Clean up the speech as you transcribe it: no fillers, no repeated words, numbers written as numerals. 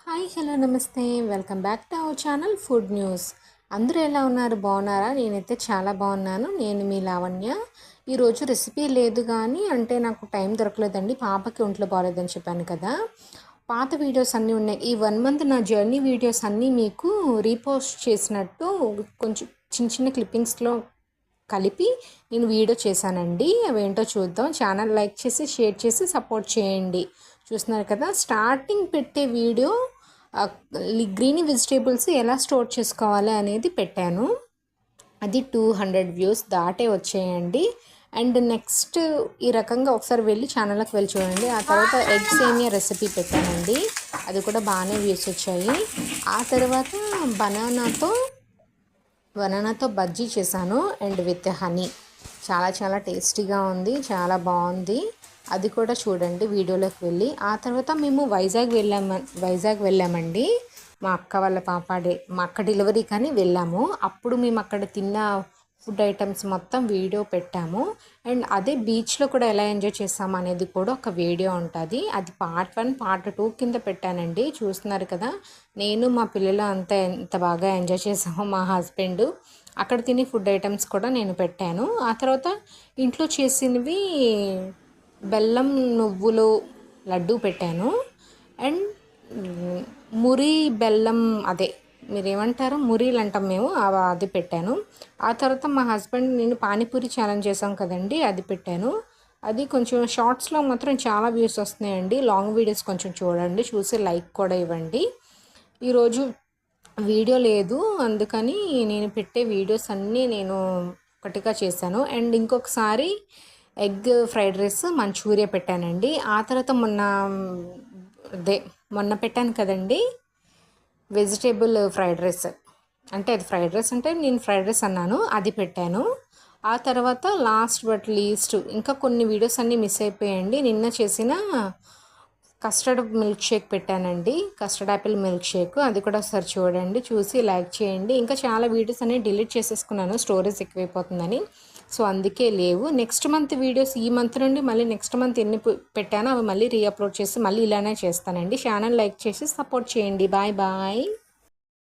Hi hello నమస్తే welcome back to our channel food news. అందరూ ఎలా ఉన్నారు, బాగున్నారా? నేనైతే చాలా బాగున్నాను. నేను మీ లావణ్య. ఈరోజు రెసిపీ లేదు కానీ నాకు టైం దొరకలేదండి, పాపకి ఒంట్లో బాగాలేదని చెప్పాను కదా. పాత వీడియోస్ అన్నీ ఉన్నాయి. ఈ 1 మంత్ నా జర్నీ వీడియోస్ అన్నీ మీకు రీపోస్ట్ చేసినట్టు కొంచెం చిన్న చిన్న క్లిప్పింగ్స్లో కలిపి నేను వీడియో చేశానండి. అవేంటో చూద్దాం. ఛానల్ లైక్ చేసి షేర్ చేసి సపోర్ట్ చేయండి. చూస్తున్నారు కదా, స్టార్టింగ్ పెట్టే వీడియో గ్రీన్ వెజిటేబుల్స్ ఎలా స్టోర్ చేసుకోవాలి అనేది పెట్టాను. అది 200 వ్యూస్ దాటే వచ్చాయండి. అండ్ నెక్స్ట్ ఈ రకంగా ఒకసారి వెళ్ళి ఛానల్కి వెళ్ళి చూడండి. ఆ తర్వాత ఎగ్ సేమియా రెసిపీ పెట్టానండి, అది కూడా బాగానే వ్యూస్ వచ్చాయి. ఆ తర్వాత బనానాతో బజ్జీ చేశాను అండ్ విత్ హనీ. చాలా చాలా టేస్టీగా ఉంది, చాలా బాగుంది. అది కూడా చూడండి వీడియోలోకి వెళ్ళి. ఆ తర్వాత మేము వైజాగ్ వెళ్ళామండి. మా అక్క డెలివరీ కానీ వెళ్ళాము. అప్పుడు మేము అక్కడ తిన్న ఫుడ్ ఐటమ్స్ మొత్తం వీడియో పెట్టాము. అండ్ అదే బీచ్లో కూడా ఎలా ఎంజాయ్ చేస్తాము అనేది కూడా ఒక వీడియో ఉంటుంది. అది పార్ట్ 1 పార్ట్ 2 కింద పెట్టానండి. చూస్తున్నారు కదా, నేను మా పిల్లలు అంతా ఎంత బాగా ఎంజాయ్ చేసామో. మా హస్బెండ్ అక్కడ తినే ఫుడ్ ఐటమ్స్ కూడా నేను పెట్టాను. ఆ తర్వాత ఇంట్లో చేసినవి బెల్లం నువ్వులు లడ్డు పెట్టాను. అండ్ మురి బెల్లం, అదే మీరేమంటారో మురీలు అంటాం మేము, అది పెట్టాను. ఆ తర్వాత మా హస్బెండ్ నేను పానీపూరి ఛాలెంజ్ చేసాం కదండి, అది పెట్టాను. అది కొంచెం షార్ట్స్లో మాత్రం చాలా వ్యూస్ వస్తున్నాయండి. లాంగ్ వీడియోస్ కొంచెం చూడండి, చూసి లైక్ కూడా ఇవ్వండి. ఈరోజు వీడియో లేదు, అందుకని నేను పెట్టే వీడియోస్ అన్నీ నేను ఒకటిగా చేశాను. అండ్ ఇంకొకసారి ఎగ్ ఫ్రైడ్ రైస్ మంచూరియా పెట్టానండి. ఆ తర్వాత మొన్న పెట్టాను కదండి వెజిటేబుల్ ఫ్రైడ్ రైస్, అంటే అది ఫ్రైడ్ రైస్ అంటే నేను ఫ్రైడ్ రైస్ అన్నాను, అది పెట్టాను. ఆ తర్వాత లాస్ట్ బట్ లీస్ట్ ఇంకా కొన్ని వీడియోస్ అన్నీ మిస్ అయిపోయాయండి. నిన్న చేసిన కస్టర్డ్ మిల్క్ షేక్ పెట్టానండి, కస్టర్డ్ యాపిల్ మిల్క్ షేక్. అది కూడా ఒకసారి చూడండి, చూసి లైక్ చేయండి. ఇంకా చాలా వీడియోస్ అన్నీ డిలీట్ చేసేసుకున్నాను, స్టోరేజ్ ఎక్కువైపోతుందని. సో అందుకే లేవు. నెక్స్ట్ మంత్ వీడియోస్ ఈ మంత్ నుండి మళ్ళీ నెక్స్ట్ మంత్ ఎన్ని పెట్టానో అవి మళ్ళీ రీఅప్లోడ్ చేసి మళ్ళీ ఇలానే చేస్తానండి. ఛానల్ లైక్ చేసి సపోర్ట్ చేయండి. Bye bye.